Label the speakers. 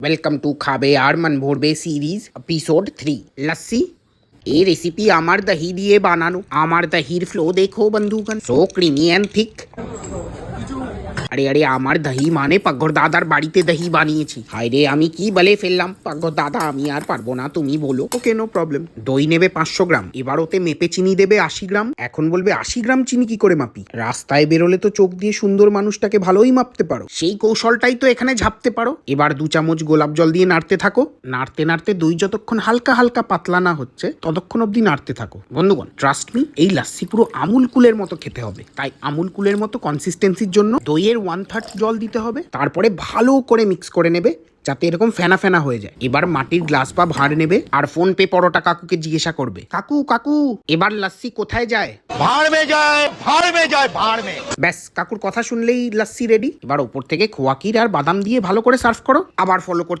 Speaker 1: Welcome to खाबे আর मन भरबे সিরিজ এপিসোড 3 लस्सी। এই রেসিপি আমার দহি দিয়ে বানানো। আমার দহির ফ্লো দেখো বন্ধুগণ, সো ক্রিমি এন্ড থিক। আরে আরে আমার দহি মানে পাগর দাদার বাড়িতে দহি বানিয়েছি। হায় রে আমি কি বলে ফেললাম, পাগর দাদা আমি আর পারবো না, তুমি বলো। Okay no problem. দই নেবে 500 গ্রাম, এবার ওতে মেপে চিনি দেবে 80 গ্রাম। এখন বলবে 80 গ্রাম চিনি কি করে মাপি? রাস্তায় বেরোলে তো চোখ দিয়ে সুন্দর মানুষটাকে ভালোই মাপতে পারো, সেই কৌশলটাই তো এখানে ঝাপতে পারো। এবার 2 চামচ গোলাপ জল দিয়ে নাড়তে থাকো। নাড়তে নাড়তে দই যতক্ষণ হালকা হালকা পাতলা না হচ্ছে ততক্ষণ অব্দি নাড়তে থাকো। বন্ধুগণ ট্রাস্ট মি, এই লাস্সি পুরো আমুল কুলের মতো খেতে হবে। তাই আমুল কুলের মতো কনসিস্টেন্সির জন্য দইয়ের 1/3 জল দিতে হবে। তারপরে ভালো করে মিক্স করে নেবে যাতে এরকম ফেনা ফেনা হয়ে যায়। এবার মাটির গ্লাস বা ভাঁড় নেবে আর ফোন পে পরোটা কাকুকে জিজ্ঞাসা করবে, কাকু কাকু এবার লাস্সি কোথায় যায়?
Speaker 2: ভাড় মে যায়, ভাড় মে যায়, ভাড় মে।
Speaker 1: ব্যাস কাকুর কথা শুনলেই লাস্সি রেডি। এবার ওপর থেকে খোয়া ক্ষীর আর বাদাম দিয়ে ভালো করে সার্ভ করো। আবার ফলো করতে